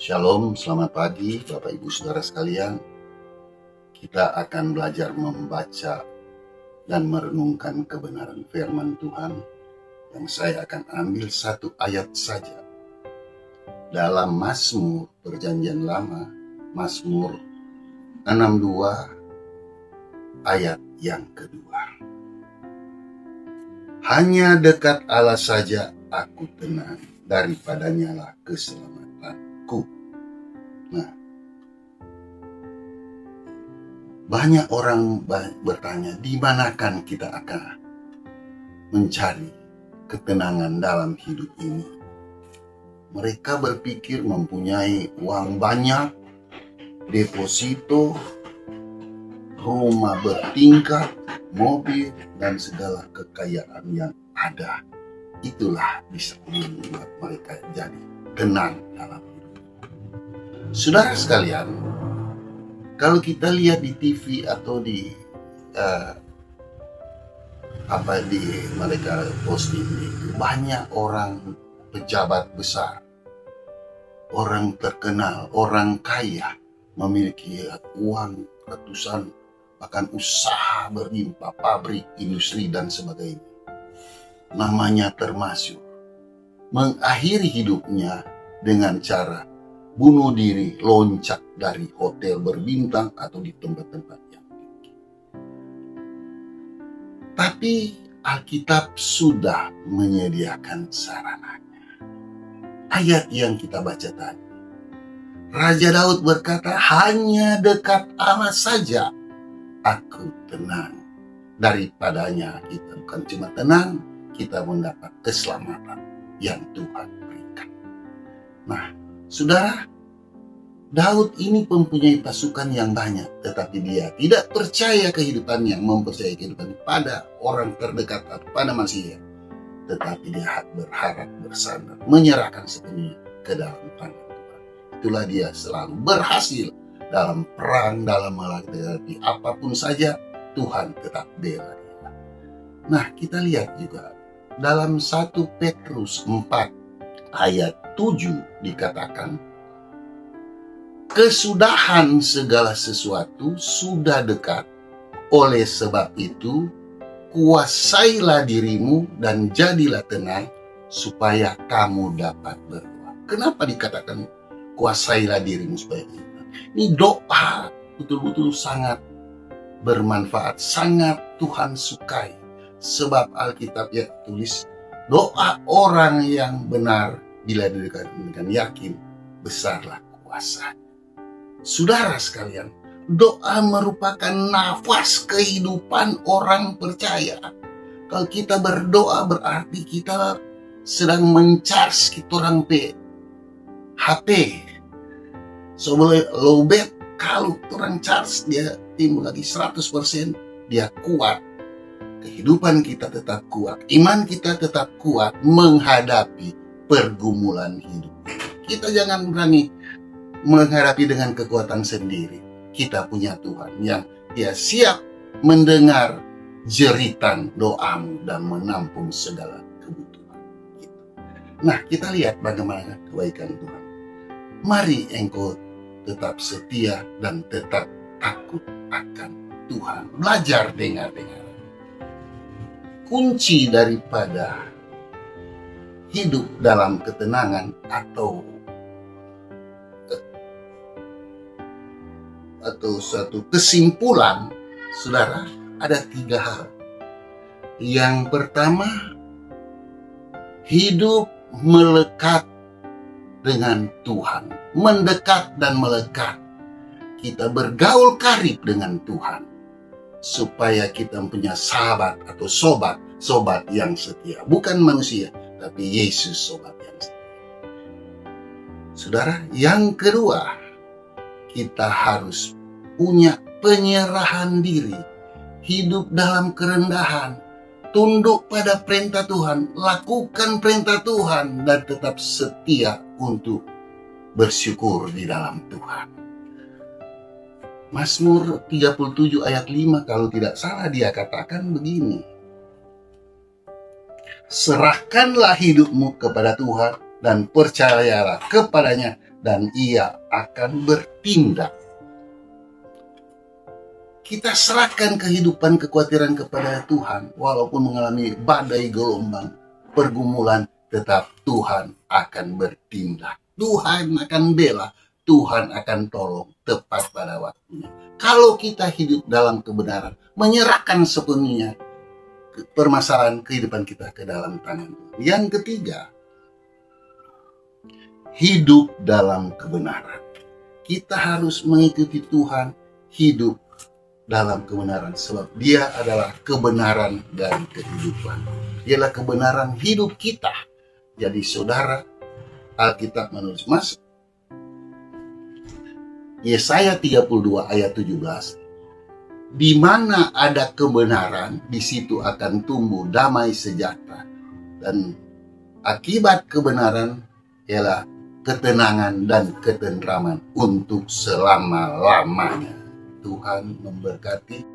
Shalom, selamat pagi Bapak Ibu Saudara sekalian. Kita akan belajar membaca dan merenungkan kebenaran firman Tuhan yang saya akan ambil satu ayat saja. Dalam Mazmur Perjanjian Lama, Mazmur 62 ayat yang kedua. Hanya dekat Allah saja aku tenang, daripadanya lah keselamatanku. Nah, banyak orang bertanya, di manakah kita akan mencari ketenangan dalam hidup ini? Mereka berpikir mempunyai uang banyak, deposito, rumah bertingkat, mobil, dan segala kekayaan yang ada. Itulah bisa membuat mereka jadi tenang dalam hidup. Saudara sekalian, kalau kita lihat di TV atau di mereka posting itu, banyak orang pejabat besar, orang terkenal, orang kaya, memiliki uang ratusan, bahkan usaha berlimpah, pabrik, industri, dan sebagainya. Namanya termasuk mengakhiri hidupnya dengan cara bunuh diri, loncat dari hotel berbintang atau di tempat-tempat yang tinggi. Tapi Alkitab sudah menyediakan sarananya. Ayat yang kita baca tadi, Raja Daud berkata, hanya dekat Allah saja aku tenang. Daripadanya kita bukan cuma tenang, kita mendapat keselamatan yang Tuhan berikan. Nah, saudara, Daud ini mempunyai pasukan yang banyak, tetapi dia tidak percaya kehidupannya, mempercayai kehidupannya pada orang terdekat atau pada manusia. Tetapi dia berharap bersandar, menyerahkan sepenuhnya ke dalam tangan Tuhan. Itulah dia selalu berhasil dalam perang, dalam menghadapi apapun saja, Tuhan tetap bela dia. Nah, kita lihat juga dalam 1 Petrus 4 ayat 7 dikatakan, kesudahan segala sesuatu sudah dekat. Oleh sebab itu, kuasailah dirimu dan jadilah tenang, supaya kamu dapat berdoa. Kenapa dikatakan kuasailah dirimu supaya tenang? Ini doa betul-betul sangat bermanfaat, sangat Tuhan sukai. Sebab Alkitab ya tulis, doa orang yang benar bila didekati dengan yakin, besarlah kuasa. Saudara sekalian, doa merupakan nafas kehidupan orang percaya. Kalau kita berdoa berarti kita sedang mencharge kita orang HP. Sebelum lowbat, kalau orang charge dia timbul lagi 100%, dia kuat. Kehidupan kita tetap kuat, iman kita tetap kuat menghadapi pergumulan hidup. Kita jangan berani menghadapi dengan kekuatan sendiri. Kita punya Tuhan yang dia siap mendengar jeritan doamu dan menampung segala kebutuhan kita. Nah, kita lihat bagaimana kebaikan Tuhan. Mari engkau tetap setia dan tetap takut akan Tuhan. Belajar dengar-dengar. Kunci daripada hidup dalam ketenangan atau suatu kesimpulan, saudara, ada 3 hal. Yang pertama, hidup melekat dengan Tuhan, mendekat dan melekat. Kita bergaul karib dengan Tuhan, supaya kita punya sahabat atau sobat yang setia. Bukan manusia, tapi Yesus sobat yang setia. Saudara, yang kedua, kita harus punya penyerahan diri, hidup dalam kerendahan, tunduk pada perintah Tuhan, lakukan perintah Tuhan, dan tetap setia untuk bersyukur di dalam Tuhan. Mazmur 37 ayat 5 kalau tidak salah dia katakan begini, serahkanlah hidupmu kepada Tuhan dan percayalah kepadanya dan ia akan bertindak. Kita serahkan kehidupan kekhawatiran kepada Tuhan, walaupun mengalami badai gelombang, pergumulan, tetap Tuhan akan bertindak. Tuhan akan bela, Tuhan akan tolong tepat pada waktunya. Kalau kita hidup dalam kebenaran, menyerahkan sepenuhnya permasalahan kehidupan kita ke dalam tangan Tuhan. Yang ketiga, hidup dalam kebenaran. Kita harus mengikuti Tuhan, hidup dalam kebenaran, sebab Dia adalah kebenaran dan kehidupan. Dialah kebenaran hidup kita. Jadi saudara, Alkitab menulis Mas Yesaya 32 ayat 17, di mana ada kebenaran, di situ akan tumbuh damai sejahtera, dan akibat kebenaran ialah ketenangan dan ketentraman untuk selama-lamanya. Tuhan memberkati.